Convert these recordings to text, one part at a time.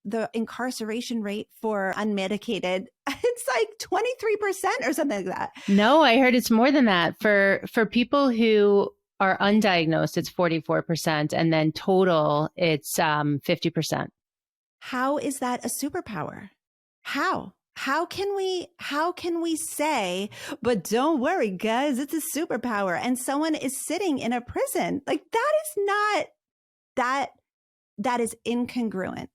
the incarceration rate for unmedicated, it's like 23% or something like that. No, I heard it's more than that. For people who are undiagnosed, it's 44%, and then total, it's 50%. How is that a superpower? How can we say, but don't worry, guys, it's a superpower, and someone is sitting in a prison? Like, that is not that is incongruent.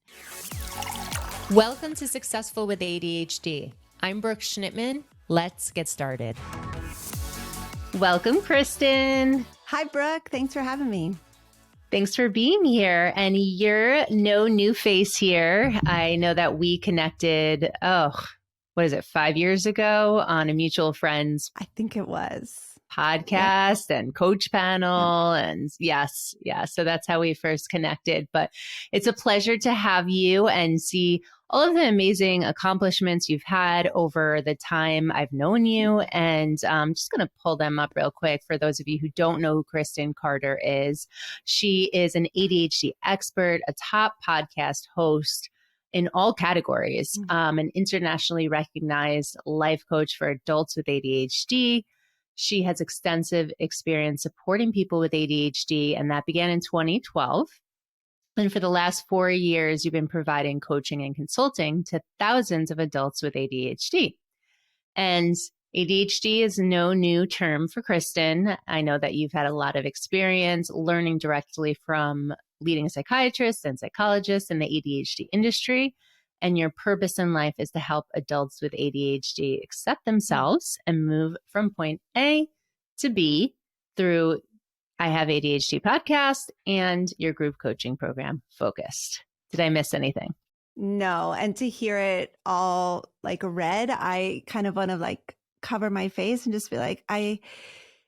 Welcome to Successful with ADHD. I'm Brooke Schnittman. Let's get started. Welcome, Kristen. Hi, Brooke. Thanks for having me. Thanks for being here. And you're no new face here. I know that we connected, 5 years ago on a mutual friend's I think it was podcast and coach panel. And yes. So that's how we first connected. But it's a pleasure to have you and see all of the amazing accomplishments you've had over the time I've known you. And I'm just going to pull them up real quick for those of you who don't know who Kristen Carder is. She is an ADHD expert, a top podcast host in all categories, an internationally recognized life coach for adults with ADHD. She has extensive experience supporting people with ADHD, and that began in 2012. And for the last 4 years, you've been providing coaching and consulting to thousands of adults with ADHD. And ADHD is no new term for Kristen. I know that you've had a lot of experience learning directly from leading psychiatrists and psychologists in the ADHD industry. And your purpose in life is to help adults with ADHD accept themselves and move from point A to B through I Have ADHD podcast and your group coaching program, Focused. Did I miss anything? No. And to hear it all like read, I kind of want to like cover my face and just be like,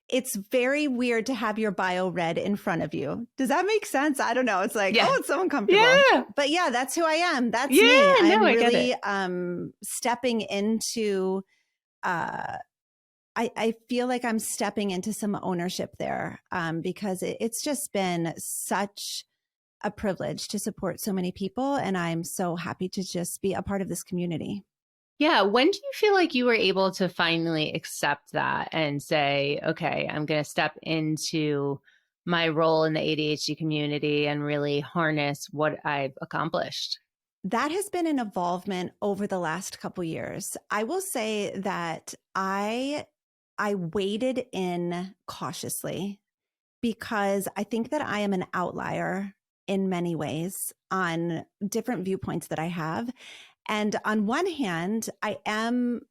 it's very weird to have your bio read in front of you. Does that make sense? I don't know. It's like, oh, it's so uncomfortable. Yeah. But yeah, that's who I am. That's me. I'm I really get it. Stepping into I feel like I'm stepping into some ownership there because it's just been such a privilege to support so many people. And I'm so happy to just be a part of this community. Yeah. When do you feel like you were able to finally accept that and say, okay, I'm going to step into my role in the ADHD community and really harness what I've accomplished? That has been an evolvement over the last couple years. I will say that I waded in cautiously because I think that I am an outlier in many ways on different viewpoints that I have. And on one hand, I am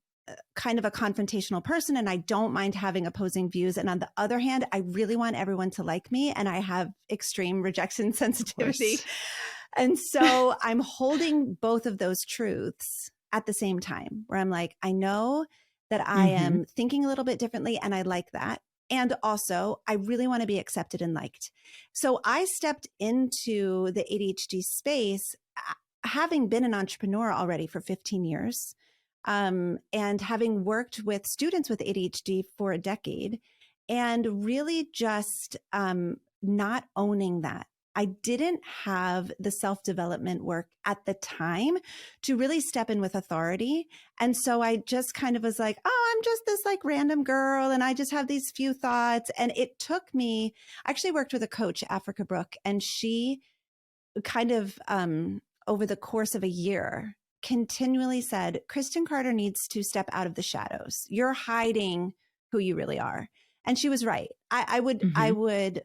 kind of a confrontational person and I don't mind having opposing views. And on the other hand, I really want everyone to like me and I have extreme rejection sensitivity. And so I'm holding both of those truths at the same time where I'm like, I know that I am thinking a little bit differently and I like that. And also I really want to be accepted and liked. So I stepped into the ADHD space having been an entrepreneur already for 15 years and having worked with students with ADHD for a decade and really just not owning that. I didn't have the self-development work at the time to really step in with authority. And so I just kind of was like, oh, I'm just this like random girl and I just have these few thoughts. And it took me, I actually worked with a coach, Africa Brooke, and she kind of over the course of a year continually said, Kristen Carder needs to step out of the shadows. You're hiding who you really are. And she was right. I would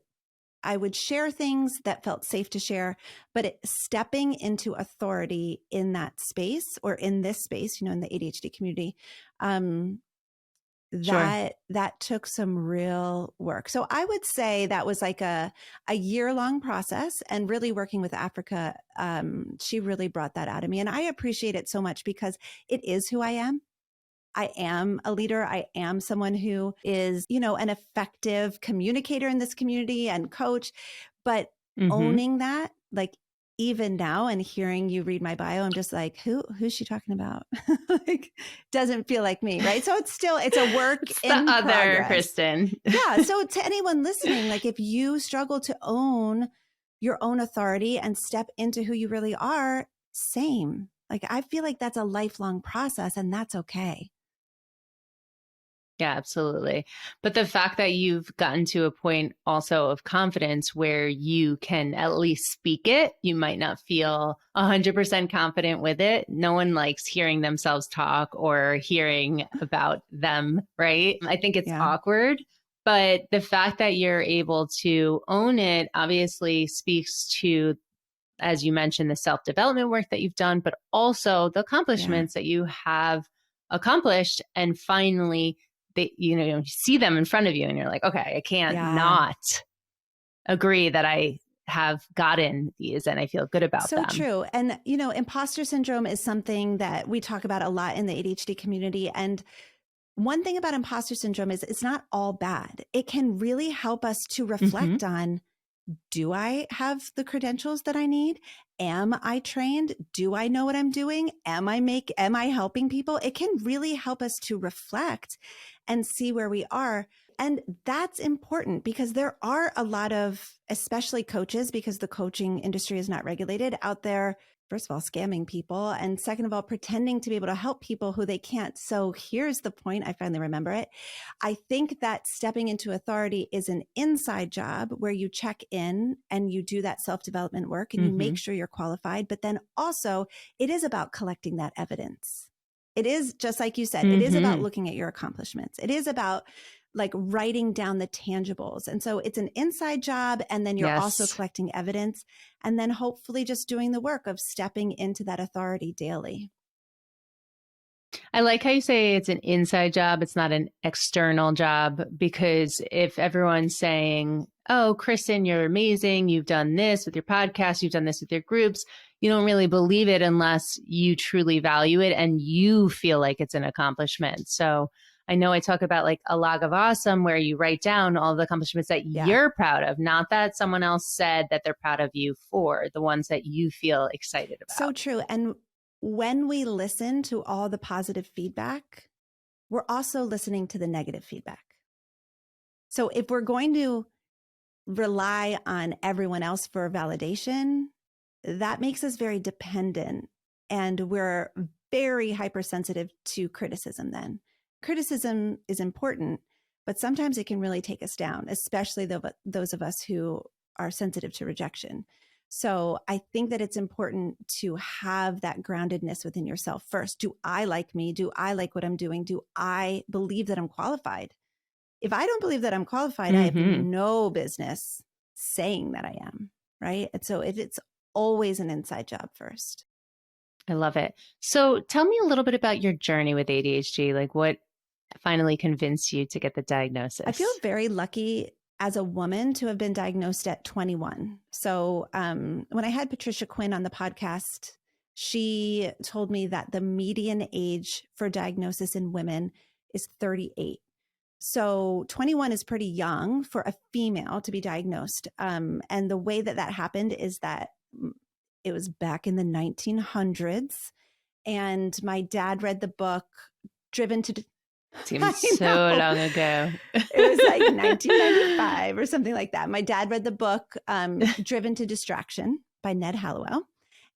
share things that felt safe to share, but stepping into authority in that space or in this space, in the ADHD community, that took some real work. So I would say that was like a year-long process and really working with Africa. She really brought that out of me. And I appreciate it so much because it is who I am. I am a leader. I am someone who is, an effective communicator in this community and coach, but owning that, like even now and hearing you read my bio, I'm just like, who's she talking about? Like, doesn't feel like me. Right. So it's a work in the other progress. Kristen. Yeah. So to anyone listening, like if you struggle to own your own authority and step into who you really are, same. Like, I feel like that's a lifelong process, and that's okay. Yeah, absolutely. But the fact that you've gotten to a point also of confidence where you can at least speak it, you might not feel 100% confident with it. No one likes hearing themselves talk or hearing about them, right? I think it's Yeah. awkward. But the fact that you're able to own it obviously speaks to, as you mentioned, the self-development work that you've done, but also the Yeah. accomplishments that you have accomplished. And finally, you see them in front of you and you're like, okay, I can't Yeah. not agree that I have gotten these and I feel good about So them. true. And, imposter syndrome is something that we talk about a lot in the ADHD community. And one thing about imposter syndrome is it's not all bad. It can really help us to reflect on, do I have the credentials that I need? Am I trained? Do I know what I'm doing? Am I helping people? It can really help us to reflect and see where we are. And that's important because there are a lot of, especially coaches, because the coaching industry is not regulated out there. First of all, scamming people. And second of all, pretending to be able to help people who they can't. So here's the point. I finally remember it. I think that stepping into authority is an inside job where you check in and you do that self-development work and you make sure you're qualified. But then also it is about collecting that evidence. It is just like you said, it is about looking at your accomplishments. It is about like writing down the tangibles. And so it's an inside job. And then you're also collecting evidence and then hopefully just doing the work of stepping into that authority daily. I like how you say it's an inside job. It's not an external job, because if everyone's saying, oh, Kristen, you're amazing. You've done this with your podcast. You've done this with your groups. You don't really believe it unless you truly value it and you feel like it's an accomplishment. So I know I talk about like a log of awesome where you write down all the accomplishments that you're proud of, not that someone else said that they're proud of you for, the ones that you feel excited about. So true. And when we listen to all the positive feedback, we're also listening to the negative feedback. So if we're going to rely on everyone else for validation, that makes us very dependent and we're very hypersensitive to criticism then. Criticism is important, but sometimes it can really take us down, especially those of us who are sensitive to rejection. So I think that it's important to have that groundedness within yourself first. Do I like me? Do I like what I'm doing? Do I believe that I'm qualified? If I don't believe that I'm qualified, I have no business saying that I am, right? And so it's always an inside job first. I love it. So tell me a little bit about your journey with ADHD. Like, what finally convinced you to get the diagnosis? I feel very lucky as a woman to have been diagnosed at 21. So when I had Patricia Quinn on the podcast, she told me that the median age for diagnosis in women is 38. So 21 is pretty young for a female to be diagnosed. And the way that happened is that it was back in the 1900s. And my dad read the book Driven to... Seems so long ago. It was like 1995 or something like that. My dad read the book Driven to Distraction by Ned Hallowell.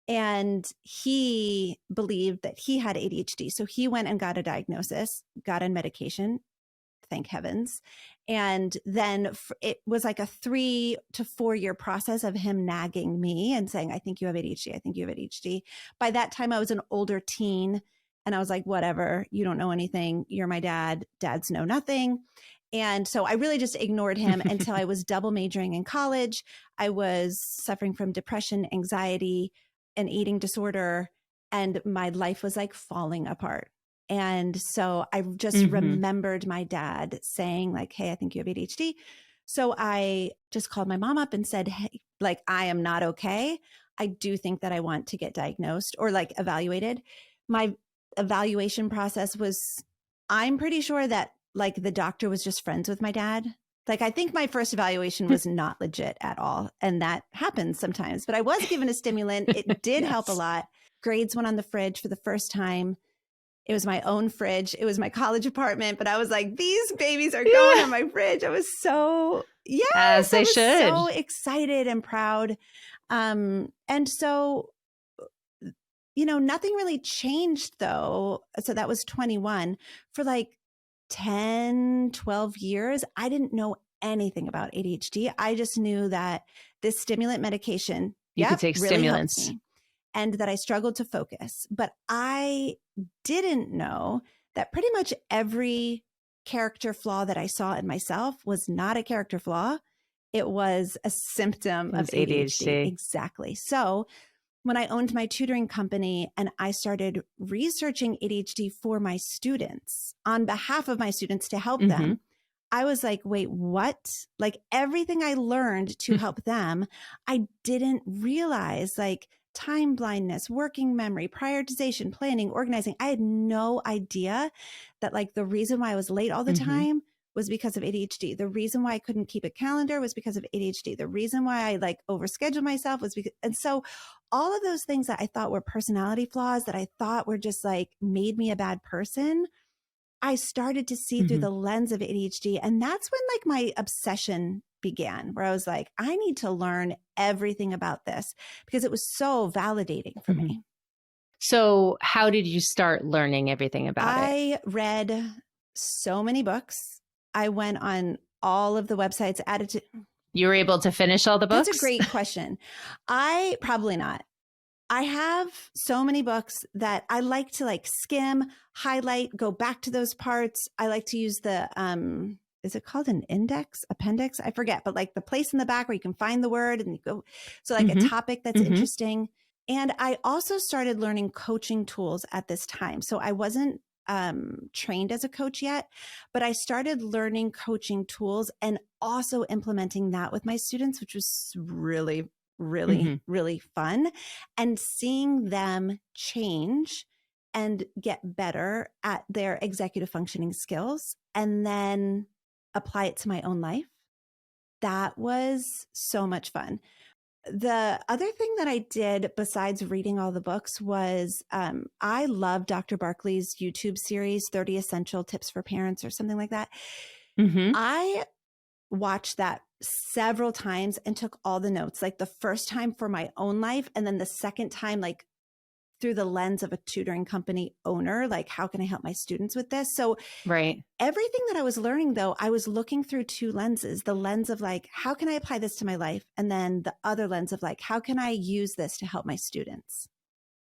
And he believed that he had ADHD. So he went and got a diagnosis, got on medication, thank heavens. And then it was like a 3 to 4 year process of him nagging me and saying, I think you have ADHD. I think you have ADHD. By that time, I was an older teen and I was like, whatever, you don't know anything. You're my dad. Dads know nothing. And so I really just ignored him until I was double majoring in college. I was suffering from depression, anxiety, and eating disorder. And my life was like falling apart. And so I just remembered my dad saying like, hey, I think you have ADHD. So I just called my mom up and said, hey, like, I am not okay. I do think that I want to get diagnosed or like evaluated. My evaluation process was, I'm pretty sure that like the doctor was just friends with my dad. Like, I think my first evaluation was not legit at all. And that happens sometimes, but I was given a stimulant. It did help a lot. Grades went on the fridge for the first time. It was my own fridge. It was my college apartment, but I was like, these babies are going on my fridge. I was so, as they should, so excited and proud. And so nothing really changed though. So that was 21. For like 10, 12 years, I didn't know anything about ADHD. I just knew that this stimulant medication, You could take really helped stimulants. me, and that I struggled to focus. But I didn't know that pretty much every character flaw that I saw in myself was not a character flaw. It was a symptom of It's ADHD. ADHD. Exactly. So when I owned my tutoring company and I started researching ADHD for my students on behalf of my students to help them, I was like, wait, what? Like everything I learned to help them, I didn't realize, like time blindness, working memory, prioritization, planning, organizing. I had no idea that like the reason why I was late all the time was because of ADHD. The reason why I couldn't keep a calendar was because of ADHD. The reason why I like overscheduled myself was because, and so all of those things that I thought were personality flaws, that I thought were just like made me a bad person, I started to see through the lens of ADHD. And that's when like my obsession began, where I was like, I need to learn everything about this because it was so validating for me. So how did you start learning everything about it? I read so many books. I went on all of the websites, added to. You were able to finish all the books? That's a great question. I probably not. I have so many books that I like to like skim, highlight, go back to those parts. I like to use the, is it called an appendix? I forget, but like the place in the back where you can find the word and you go. So like a topic that's interesting. And I also started learning coaching tools at this time. So I wasn't trained as a coach yet, but I started learning coaching tools and also implementing that with my students, which was really, really fun, and seeing them change and get better at their executive functioning skills and then apply it to my own life. That was so much fun. The other thing that I did besides reading all the books was I love Dr. Barkley's YouTube series, 30 Essential Tips for Parents or something like that. I watched that several times and took all the notes, like the first time for my own life. And then the second time, like through the lens of a tutoring company owner, like how can I help my students with this? So everything that I was learning though, I was looking through two lenses, the lens of like, how can I apply this to my life? And then the other lens of like, how can I use this to help my students?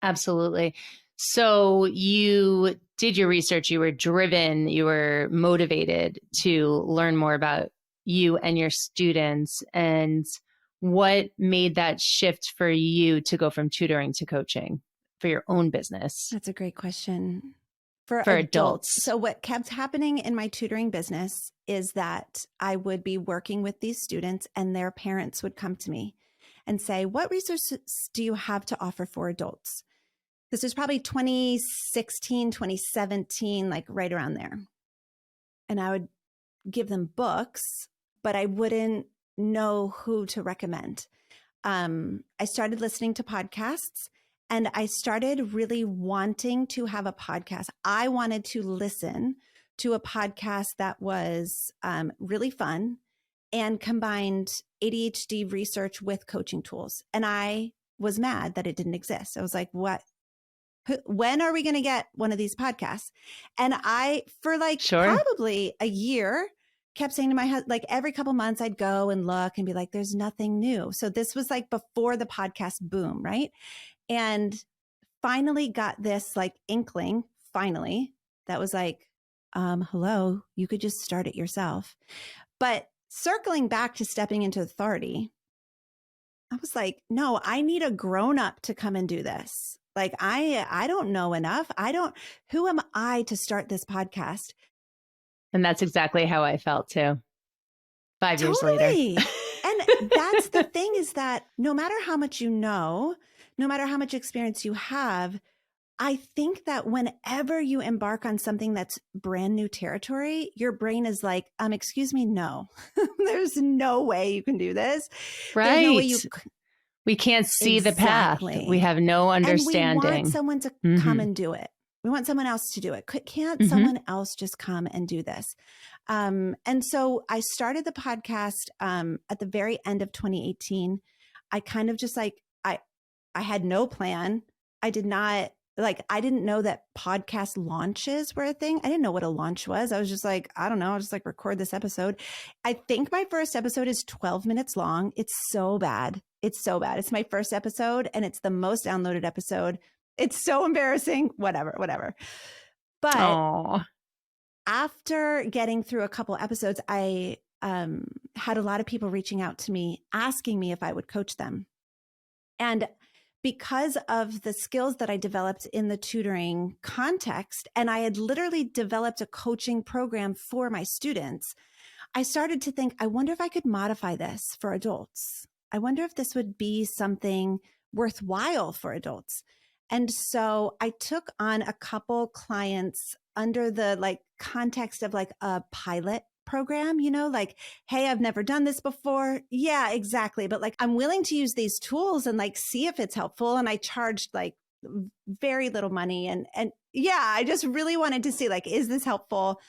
Absolutely. So you did your research, you were driven, you were motivated to learn more about you and your students. And what made that shift for you to go from tutoring to coaching for your own business? That's a great question. For adults. So what kept happening in my tutoring business is that I would be working with these students and their parents would come to me and say, what resources do you have to offer for adults? This was probably 2016, 2017, like right around there. And I would give them books, but I wouldn't know who to recommend. I started listening to podcasts and I started really wanting to have a podcast. I wanted to listen to a podcast that was really fun and combined ADHD research with coaching tools. And I was mad that it didn't exist. I was like, what? When are we going to get one of these podcasts? And I, for like probably a year, kept saying to my husband, like every couple months I'd go and look and be like, there's nothing new. So this was like before the podcast boom, right? And finally got this like inkling, that was like, hello, you could just start it yourself. But circling back to stepping into authority, I was like, no, I need a grown-up to come and do this. Like, I don't know enough. Who am I to start this podcast? And that's exactly how I felt too. 5 years later. And that's the thing, is that no matter how much you know, no matter how much experience you have, I think that whenever you embark on something that's brand new territory, your brain is like, excuse me, no, there's no way you can do this. Right. No way we can't see the path. We have no understanding. And we want someone to come and do it. We want someone else to do it. Can't someone else just come and do this? And so I started the podcast at the very end of 2018. I kind of just like, I had no plan. I did not I didn't know that podcast launches were a thing. I didn't know what a launch was. I was just like, I don't know. I'll just like record this episode. I think my first episode is 12 minutes long. It's so bad. It's so bad. It's my first episode and it's the most downloaded episode. It's so embarrassing. Whatever. But after getting through a couple episodes, I had a lot of people reaching out to me, asking me if I would coach them. And because of the skills that I developed in the tutoring context, and I had literally developed a coaching program for my students, I started to think, I wonder if I could modify this for adults. I wonder if this would be something worthwhile for adults. And so I took on a couple clients under the context of a pilot program, hey, I've never done this before. Yeah, exactly. But I'm willing to use these tools and see if it's helpful. And I charged very little money. And yeah, I just really wanted to see is this helpful?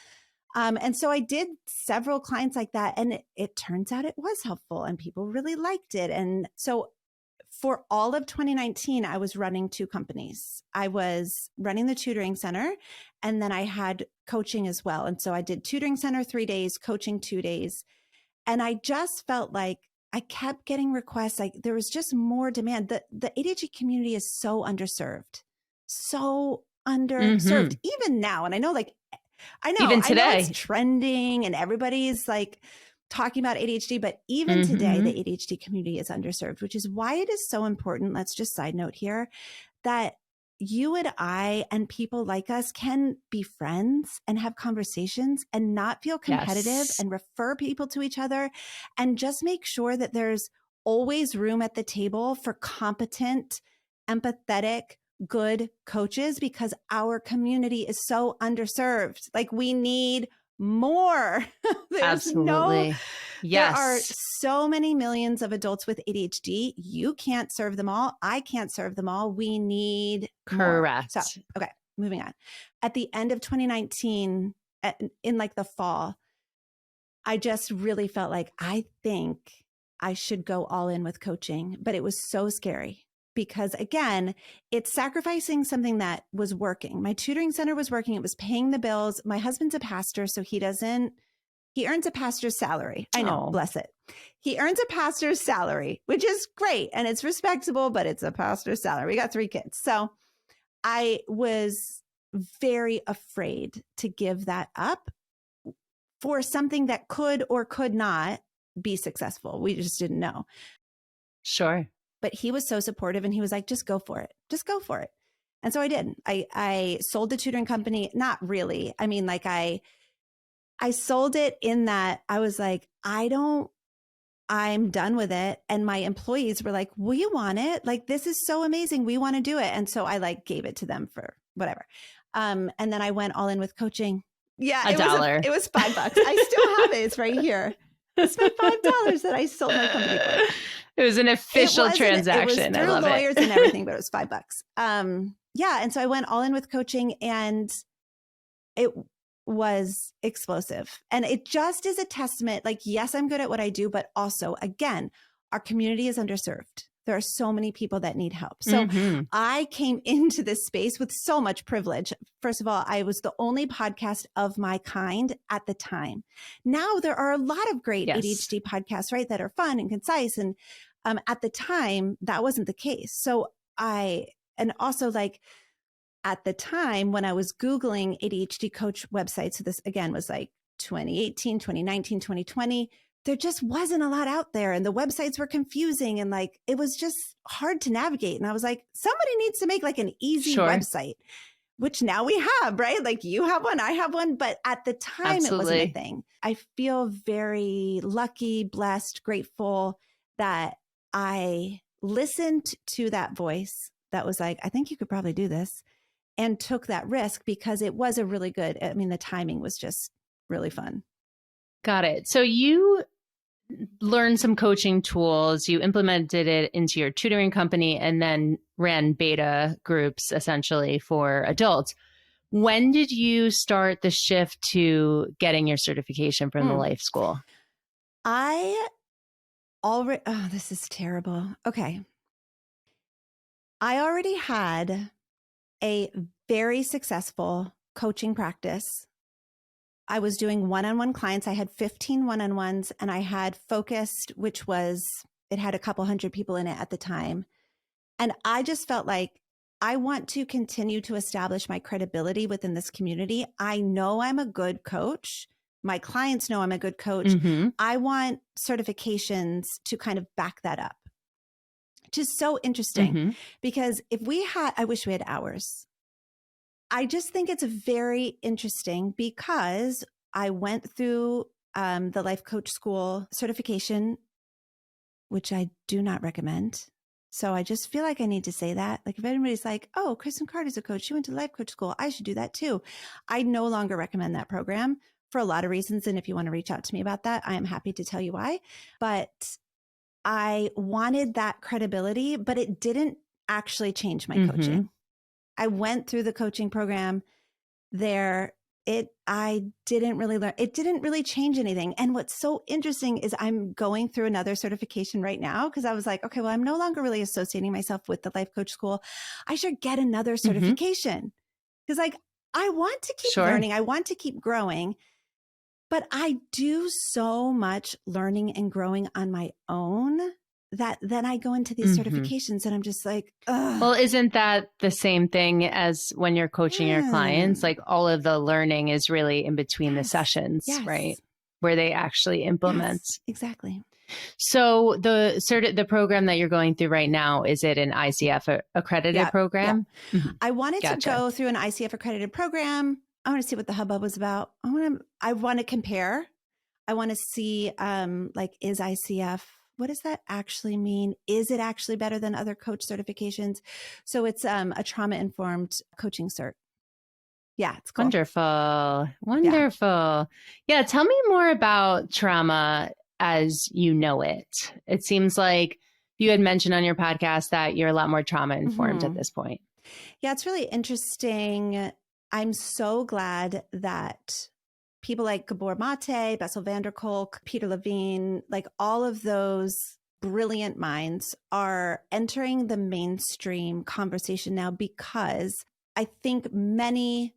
And so I did several clients like that. And it turns out it was helpful and people really liked it. And so for all of 2019, I was running 2 companies. I was running the tutoring center and then I had coaching as well. And so I did tutoring center 3 days, coaching 2 days. And I just felt like I kept getting requests. There was just more demand. The ADHD community is so underserved, even now. And I know even today, I know it's trending and everybody's talking about ADHD, but even today, the ADHD community is underserved, which is why it is so important. Let's just side note here that you and I and people like us can be friends and have conversations and not feel competitive and refer people to each other and just make sure that there's always room at the table for competent, empathetic, good coaches because our community is so underserved. We need more. Absolutely. There are so many millions of adults with ADHD. You can't serve them all. I can't serve them all. We need correct. More. So, okay, moving on. At the end of 2019, in the fall, I just really felt I think I should go all in with coaching, but it was so scary. Because again, it's sacrificing something that was working. My tutoring center was working. It was paying the bills. My husband's a pastor, so he earns a pastor's salary. I know, bless it. He earns a pastor's salary, which is great. And it's respectable, but it's a pastor's salary. We got 3 kids. So I was very afraid to give that up for something that could or could not be successful. We just didn't know. Sure. But he was so supportive and he was like, just go for it. Just go for it. And so I did. I sold the tutoring company. Not really. I mean, I sold it in that I was like, I'm done with it. And my employees were like, will you want it? This is so amazing. We want to do it. And so I gave it to them for whatever. And then I went all in with coaching. Yeah. $1. It was $5. I still have it. It's right here. I spent $5 that I sold my company for. It was an official transaction. It was through lawyers and everything, but it was $5. Yeah. And so I went all in with coaching and it was explosive. And it just is a testament. Yes, I'm good at what I do, but also again, our community is underserved. There are so many people that need help. So I came into this space with so much privilege. First of all, I was the only podcast of my kind at the time. Now there are a lot of great ADHD podcasts, right? That are fun and concise. And at the time, that wasn't the case. So at the time when I was Googling ADHD coach websites, so this again was 2018, 2019, 2020, there just wasn't a lot out there and the websites were confusing and it was just hard to navigate. And I was like, somebody needs to make an easy website, which now we have, right? You have one, I have one, but at the time it wasn't a thing. I feel very lucky, blessed, grateful that I listened to that voice that was I think you could probably do this and took that risk because it was a really good, the timing was just really fun. Got it. So you learned some coaching tools, you implemented it into your tutoring company, and then ran beta groups essentially for adults. When did you start the shift to getting your certification from the life school? This is terrible. Okay. I already had a very successful coaching practice. I was doing one-on-one clients. I had 15 one-on-ones, and I had Focused, which was, it had a couple hundred people in it at the time. And I just felt like I want to continue to establish my credibility within this community. I know I'm a good coach. My clients know I'm a good coach. Mm-hmm. I want certifications to kind of back that up. Just so interesting Mm-hmm. because if we had, I wish we had hours. I just think it's very interesting because I went through the life coach school certification, which I do not recommend. So I just feel like I need to say that. Like if anybody's like, oh, Kristen Carter is a coach, she went to life coach school, I should do that too. I no longer recommend that program for a lot of reasons. And if you want to reach out to me about that, I am happy to tell you why. But I wanted that credibility, but it didn't actually change my coaching. I went through the coaching program there. I didn't really learn. It didn't really change anything. And what's so interesting is I'm going through another certification right now because I was like, okay, well, I'm no longer really associating myself with the life coach school. I should get another certification because like I want to keep learning. I want to keep growing. But I do so much learning and growing on my own that then I go into these certifications and I'm just like, ugh. Well, isn't that the same thing as when you're coaching your clients? Like all of the learning is really in between the sessions, right? Where they actually implement. Yes, exactly. So the program that you're going through right now, is it an ICF accredited program? Yeah. I wanted to go through an ICF accredited program. I want to see what the hubbub was about. I want to compare. I want to see like, is ICF, what does that actually mean? Is it actually better than other coach certifications? So it's a trauma-informed coaching cert. Yeah, it's cool. Wonderful. Wonderful. Yeah. Tell me more about trauma as you know it. It seems like you had mentioned on your podcast that you're a lot more trauma informed at this point. Yeah, it's really interesting. I'm so glad that people like Gabor Mate, Bessel van der Kolk, Peter Levine, like all of those brilliant minds are entering the mainstream conversation now because I think many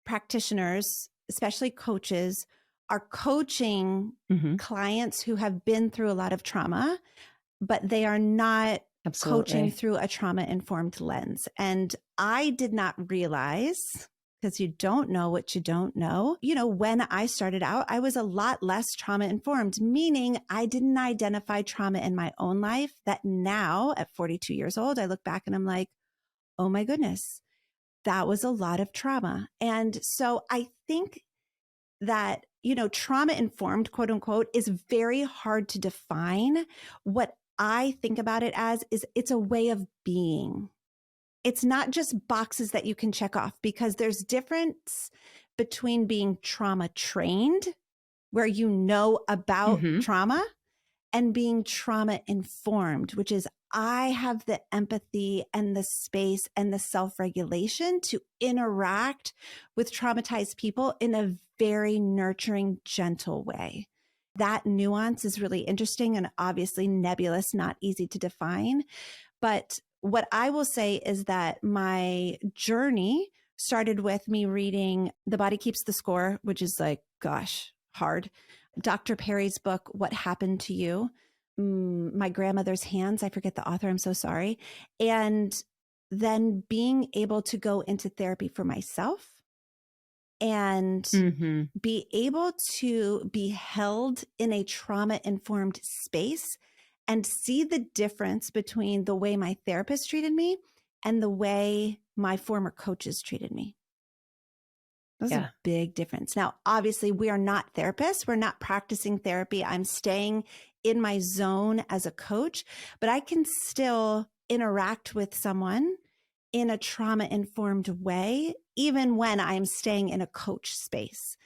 practitioners, especially coaches, are coaching clients who have been through a lot of trauma, but they are not coaching through a trauma-informed lens. And I did not realize, because you don't know what you don't know. You know, when I started out, I was a lot less trauma-informed, meaning I didn't identify trauma in my own life that now at 42 years old, I look back and I'm like, oh my goodness, that was a lot of trauma. And so I think that, you know, trauma informed, quote unquote, is very hard to define. What I think about it as is it's a way of being. It's not just boxes that you can check off because there's difference between being trauma trained, where you know about trauma, and being trauma informed, which is I have the empathy and the space and the self-regulation to interact with traumatized people in a very nurturing, gentle way. That nuance is really interesting and obviously nebulous, not easy to define. But what I will say is that my journey started with me reading The Body Keeps the Score, which is like, gosh, hard. Dr. Perry's book, What Happened to You? My Grandmother's Hands. I forget the author. I'm so sorry. And then being able to go into therapy for myself and be able to be held in a trauma-informed space and see the difference between the way my therapist treated me and the way my former coaches treated me. That's a big difference. Now, obviously, we are not therapists. We're not practicing therapy. I'm staying in my zone as a coach, but I can still interact with someone in a trauma-informed way, even when I'm staying in a coach space.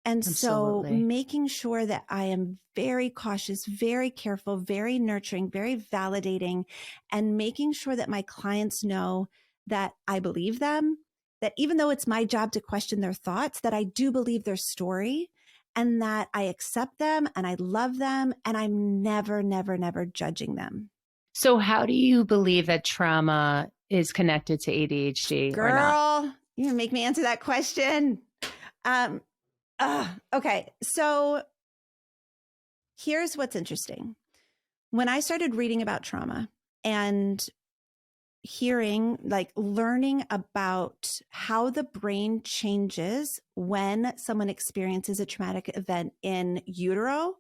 And so making sure that I am very cautious, very careful, very nurturing, very validating, and making sure that my clients know that I believe them, that even though it's my job to question their thoughts, that I do believe their story and that I accept them and I love them and I'm never, never, never judging them. So how do you believe that trauma is connected to ADHD or not? Girl, you make me answer that question. Um, okay. So here's what's interesting. When I started reading about trauma and learning about how the brain changes when someone experiences a traumatic event in utero,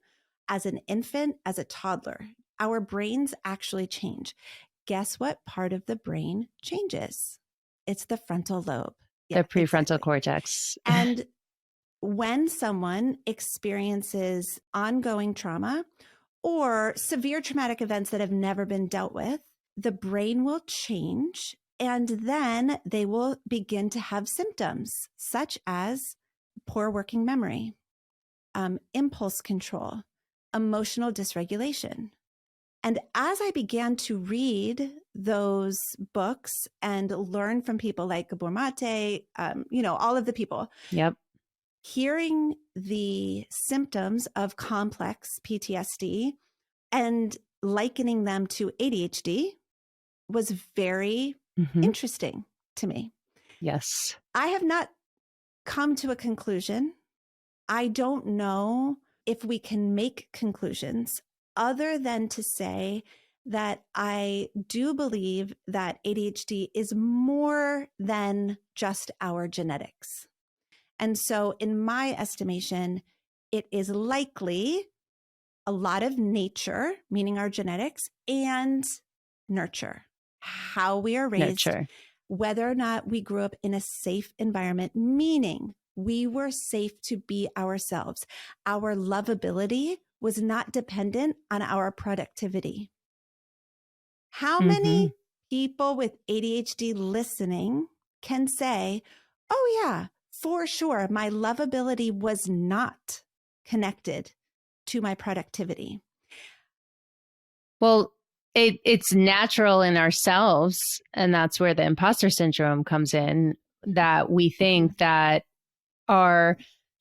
as an infant, as a toddler, our brains actually change. Guess what part of the brain changes? It's the frontal lobe. The prefrontal exactly. cortex. And when someone experiences ongoing trauma or severe traumatic events that have never been dealt with, the brain will change and then they will begin to have symptoms such as poor working memory, impulse control, emotional dysregulation. And as I began to read those books and learn from people like Gabor Mate, all of the people, Yep. hearing the symptoms of complex PTSD and likening them to ADHD was very interesting to me. Yes. I have not come to a conclusion. I don't know if we can make conclusions other than to say that I do believe that ADHD is more than just our genetics. And so, in my estimation, it is likely a lot of nature, meaning our genetics, and nurture, how we are raised, Nurture. whether or not we grew up in a safe environment, meaning we were safe to be ourselves. Our lovability was not dependent on our productivity. How many people with ADHD listening can say, oh yeah, for sure, my lovability was not connected to my productivity? Well, it's natural in ourselves, and that's where the imposter syndrome comes in, that we think that our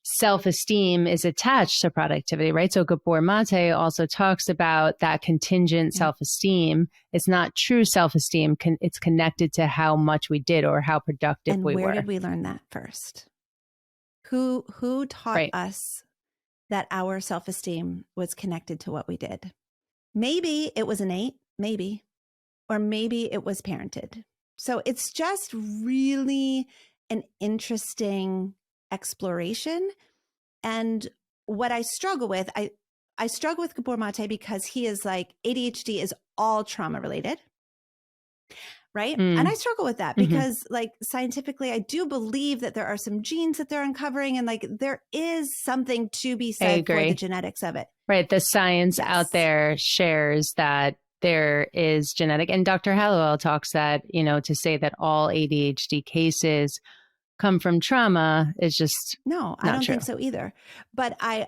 self-esteem is attached to productivity, right? So Gabor Mate also talks about that contingent self-esteem. It's not true self-esteem. It's connected to how much we did or how productive we were. And where did we learn that first? Who taught us that our self-esteem was connected to what we did? Maybe it was innate, maybe, or maybe it was parented. So it's just really an interesting exploration. And what I struggle with, I struggle with Gabor Mate because he is like, ADHD is all trauma related. Right. And I struggle with that because like scientifically, I do believe that there are some genes that they're uncovering and like there is something to be said for the genetics of it. Right. The science out there shares that there is genetic, and Dr. Hallowell talks that, to say that all ADHD cases come from trauma is just no, I don't think so either. But I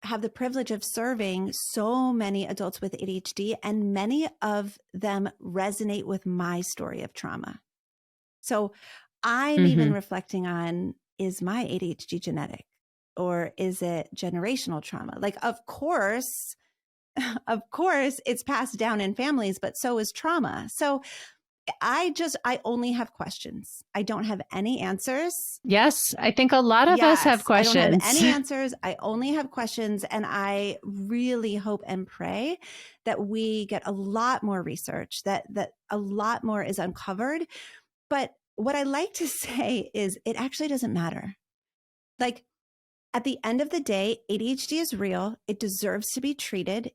have the privilege of serving so many adults with ADHD, and many of them resonate with my story of trauma. So I'm even reflecting on, is my ADHD genetic or is it generational trauma? Like, of course, it's passed down in families, but so is trauma. So I only have questions. I don't have any answers. Yes, I think a lot of us have questions. I don't have any answers. I only have questions. And I really hope and pray that we get a lot more research, that a lot more is uncovered. But what I like to say is it actually doesn't matter. Like at the end of the day, ADHD is real. It deserves to be treated.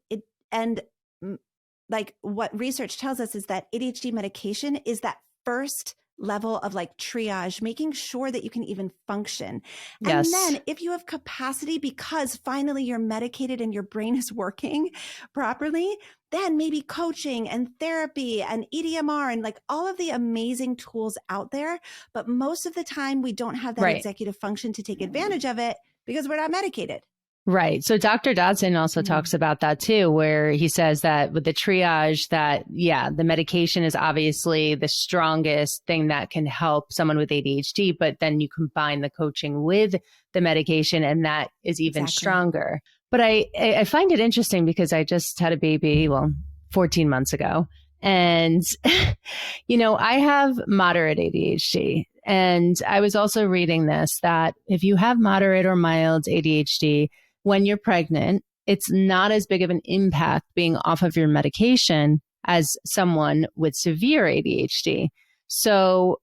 Like what research tells us is that ADHD medication is that first level of like triage, making sure that you can even function. And then if you have capacity because finally you're medicated and your brain is working properly, then maybe coaching and therapy and EDMR and like all of the amazing tools out there. But most of the time we don't have that executive function to take advantage of it because we're not medicated. Right. So Dr. Dodson also talks about that too, where he says that with the triage that, the medication is obviously the strongest thing that can help someone with ADHD, but then you combine the coaching with the medication and that is even stronger. But I find it interesting because I just had a baby, well, 14 months ago. And, I have moderate ADHD. And I was also reading this that if you have moderate or mild ADHD, when you're pregnant, it's not as big of an impact being off of your medication as someone with severe ADHD. So,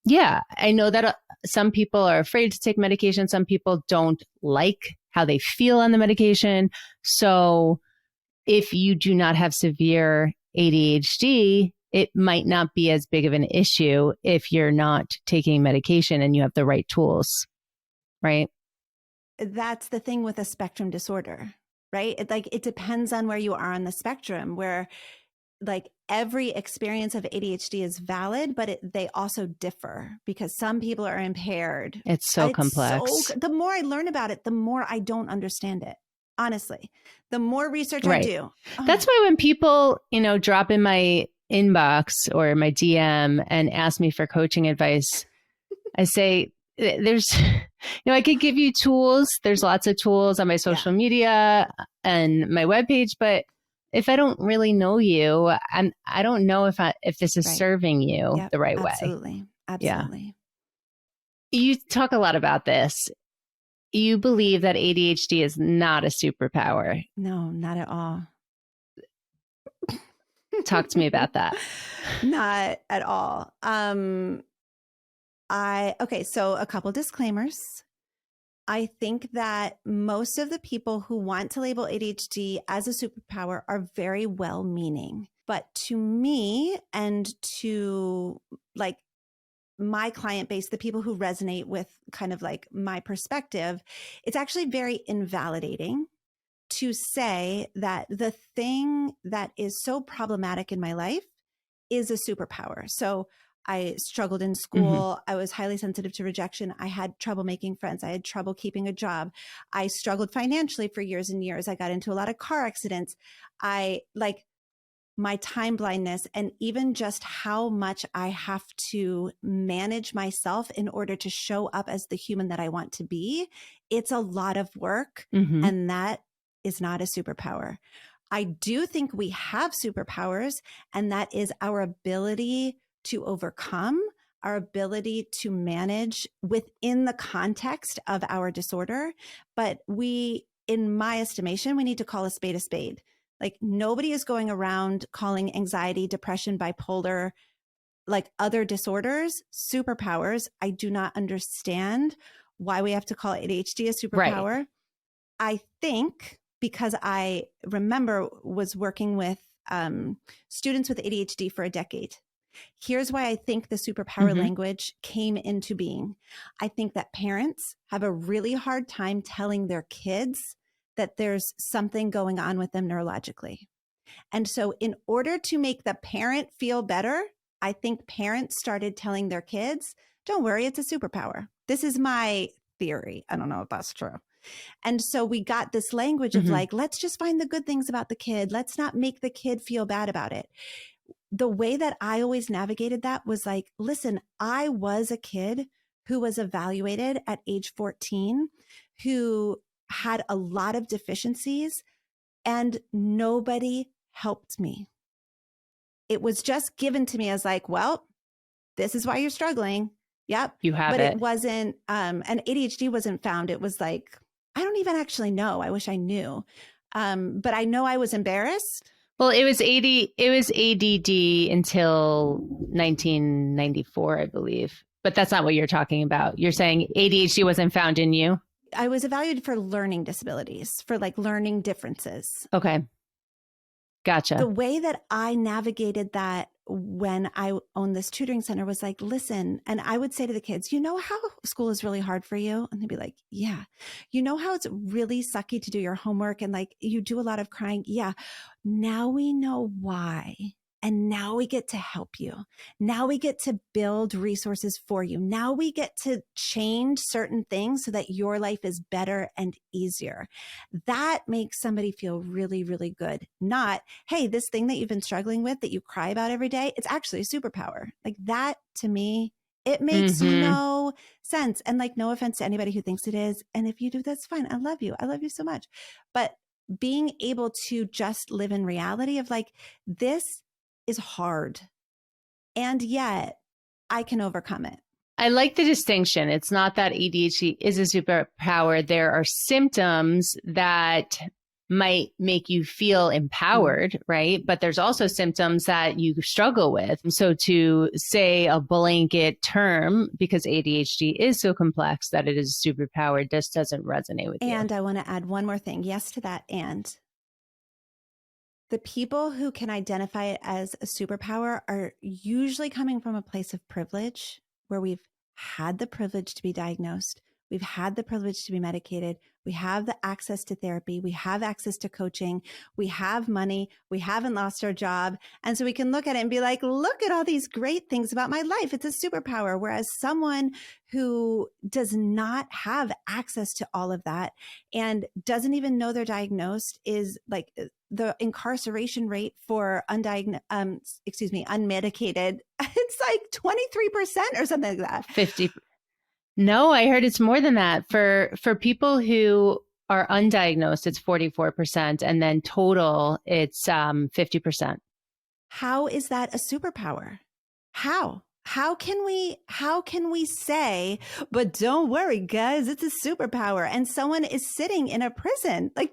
yeah, I know that some people are afraid to take medication. Some people don't like how they feel on the medication. So if you do not have severe ADHD, it might not be as big of an issue if you're not taking medication and you have the right tools, right? That's the thing with a spectrum disorder, right? It depends on where you are on the spectrum, where like every experience of ADHD is valid, but they also differ because some people are impaired. It's so complex. The more I learn about it, the more I don't understand it. Honestly, the more research Right. I do. That's why when people, drop in my inbox or my DM and ask me for coaching advice, I say, there's, I could give you tools. There's lots of tools on my social media and my webpage, but if I don't really know you, I don't know if this is serving you the right way. Absolutely. Absolutely. Yeah. You talk a lot about this. You believe that ADHD is not a superpower. No, not at all. Talk to me about that. Not at all. So a couple disclaimers. I think that most of the people who want to label ADHD as a superpower are very well-meaning. But to me and to like my client base, the people who resonate with kind of like my perspective, it's actually very invalidating to say that the thing that is so problematic in my life is a superpower. So I struggled in school. I was highly sensitive to rejection. I had trouble making friends. I had trouble keeping a job. I struggled financially for years and years. I got into a lot of car accidents. My time blindness, and even just how much I have to manage myself in order to show up as the human that I want to be. It's a lot of work, and that is not a superpower. I do think we have superpowers, and that is our ability to overcome, our ability to manage within the context of our disorder. But in my estimation, we need to call a spade a spade. Like nobody is going around calling anxiety, depression, bipolar, like other disorders, superpowers. I do not understand why we have to call ADHD a superpower. Right. I think because I remember was working with students with ADHD for a decade. Here's why I think the superpower language came into being. I think that parents have a really hard time telling their kids that there's something going on with them neurologically. And so in order to make the parent feel better, I think parents started telling their kids, don't worry, it's a superpower. This is my theory. I don't know if that's true. And so we got this language of like, let's just find the good things about the kid. Let's not make the kid feel bad about it. The way that I always navigated that was like, listen, I was a kid who was evaluated at age 14, who had a lot of deficiencies, and nobody helped me. It was just given to me as like, well, this is why you're struggling. Yep. You have it. But it wasn't, and ADHD wasn't found. It was like, I don't even actually know. I wish I knew. But I know I was embarrassed. Well, it was ADD until 1994, I believe. But that's not what you're talking about. You're saying ADHD wasn't found in you? I was evaluated for learning disabilities, for like learning differences. Okay. Gotcha. The way that I navigated that when I owned this tutoring center was like, listen, and I would say to the kids, you know how school is really hard for you? And they'd be like, yeah. You know how it's really sucky to do your homework and like you do a lot of crying? Yeah. Now we know why. And now we get to help you. Now we get to build resources for you. Now we get to change certain things so that your life is better and easier. That makes somebody feel really, really good. Not, hey, this thing that you've been struggling with that you cry about every day, it's actually a superpower. Like that to me It makes Mm-hmm. no sense. And like, no offense to anybody who thinks it is. And if you do, that's fine. I love you. I love you so much. But being able to just live in reality of like, this is hard. And yet I can overcome it. I like the distinction. It's not that ADHD is a superpower. There are symptoms that might make you feel empowered, right? But there's also symptoms that you struggle with. So to say a blanket term, because ADHD is so complex that it is a superpower, just doesn't resonate with you. And I want to add one more thing. Yes to that. And the people who can identify it as a superpower are usually coming from a place of privilege where we've had the privilege to be diagnosed. We've had the privilege to be medicated. We have the access to therapy. We have access to coaching. We have money. We haven't lost our job. And so we can look at it and be like, look at all these great things about my life. It's a superpower. Whereas someone who does not have access to all of that and doesn't even know they're diagnosed is like the incarceration rate for unmedicated, it's like 23% or something like that. 50. No, I heard it's more than that. For people who are undiagnosed, it's 44%, and then total, it's 50%. How is that a superpower? How? How can we say, but don't worry, guys, it's a superpower, and someone is sitting in a prison? Like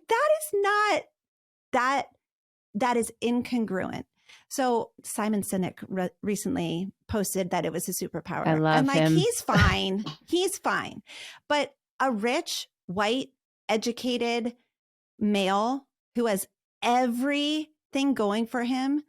that is incongruent. So Simon Sinek recently posted that it was a superpower. I love and like, him. He's fine. He's fine. But a rich, white, educated male who has everything going for him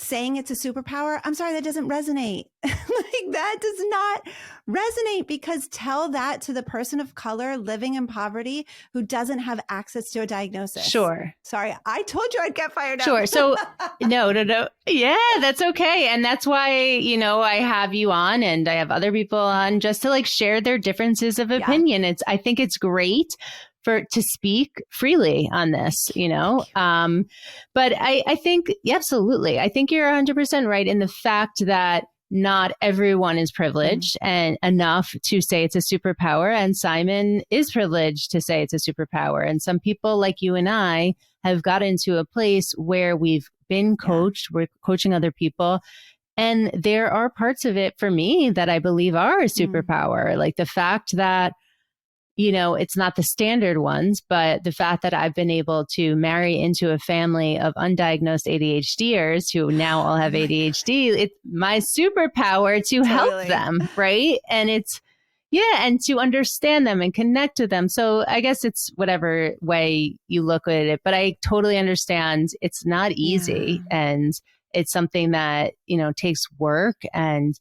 saying it's a superpower, I'm sorry, that doesn't resonate. Like, that does not resonate, because tell that to the person of color living in poverty who doesn't have access to a diagnosis. Sure. Sorry, I told you I'd get fired up. Sure. So no. Yeah, that's okay. And that's why, I have you on and I have other people on just to like share their differences of opinion. I think it's great to speak freely on this, but I think, absolutely. I think you're 100% right in the fact that not everyone is privileged and enough to say it's a superpower. And Simon is privileged to say it's a superpower. And some people like you and I have gotten to a place where we've been coached, we're coaching other people. And there are parts of it for me that I believe are a superpower, like the fact that it's not the standard ones, but the fact that I've been able to marry into a family of undiagnosed ADHDers who now all have ADHD. It's my superpower to help them, right? And and to understand them and connect with them. So I guess it's whatever way you look at it, but I totally understand it's not easy and it's something that, takes work. And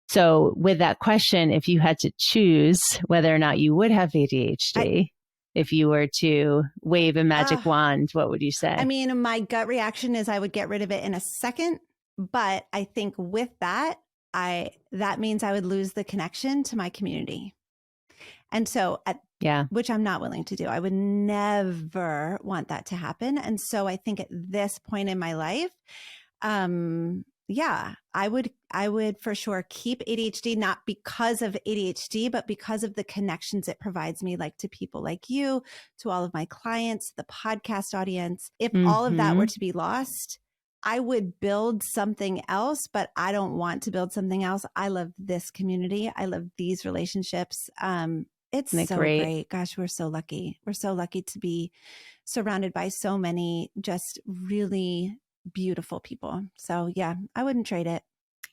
so with that question, if you had to choose whether or not you would have ADHD, if you were to wave a magic wand, what would you say? I mean, my gut reaction is I would get rid of it in a second. But I think with that, that means I would lose the connection to my community. And so, which I'm not willing to do. I would never want that to happen. And so I think at this point in my life, I would for sure keep ADHD, not because of ADHD, but because of the connections it provides me, like to people like you, to all of my clients, the podcast audience. If all of that were to be lost, I would build something else, but I don't want to build something else. I love this community. I love these relationships. It's so great. Gosh, we're so lucky. We're so lucky to be surrounded by so many just really beautiful people. So yeah, I wouldn't trade it.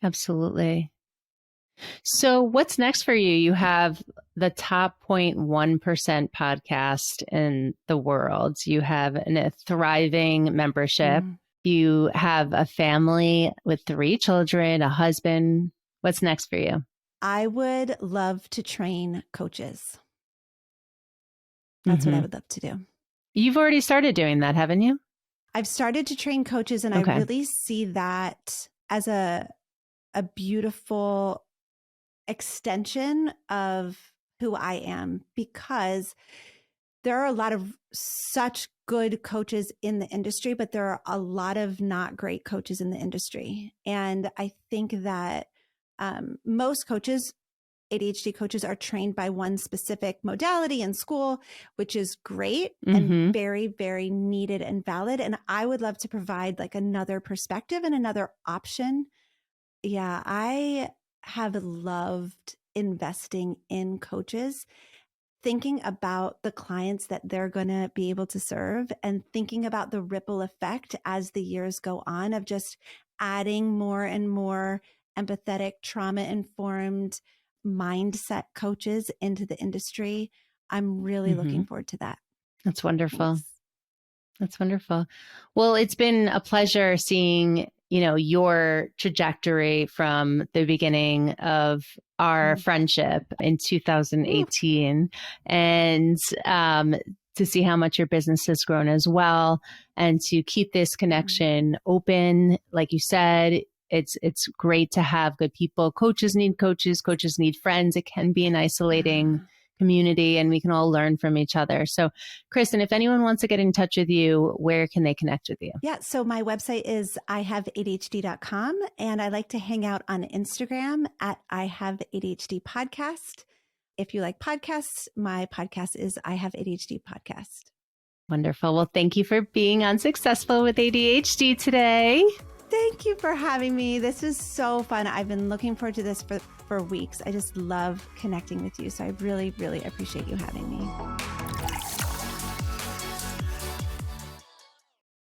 Absolutely. So what's next for you? You have the top 0.1% podcast in the world. You have a thriving membership. You have a family with 3 children, a husband. What's next for you? I would love to train coaches. That's what I would love to do. You've already started doing that, haven't you? I've started to train coaches, and I really see that as a beautiful extension of who I am, because there are a lot of such good coaches in the industry, but there are a lot of not great coaches in the industry. And I think that most coaches, ADHD coaches, are trained by one specific modality in school, which is great and very, very needed and valid. And I would love to provide like another perspective and another option. Yeah, I have loved investing in coaches, thinking about the clients that they're going to be able to serve and thinking about the ripple effect as the years go on of just adding more and more empathetic, trauma-informed mindset coaches into the industry. I'm really looking forward to that. That's wonderful. Thanks. That's wonderful. Well, it's been a pleasure seeing, your trajectory from the beginning of our friendship in 2018 and to see how much your business has grown as well and to keep this connection open. Like you said, it's great to have good people. Coaches need coaches. Coaches need friends. It can be an isolating community and we can all learn from each other. So Kristen, if anyone wants to get in touch with you, where can they connect with you? Yeah. So my website is ihaveadhd.com and I like to hang out on Instagram at I Have ADHD Podcast. If you like podcasts, my podcast is I Have ADHD Podcast. Wonderful. Well, thank you for being on Successful with ADHD today. Thank you for having me. This is so fun. I've been looking forward to this for weeks. I just love connecting with you. So I really, really appreciate you having me.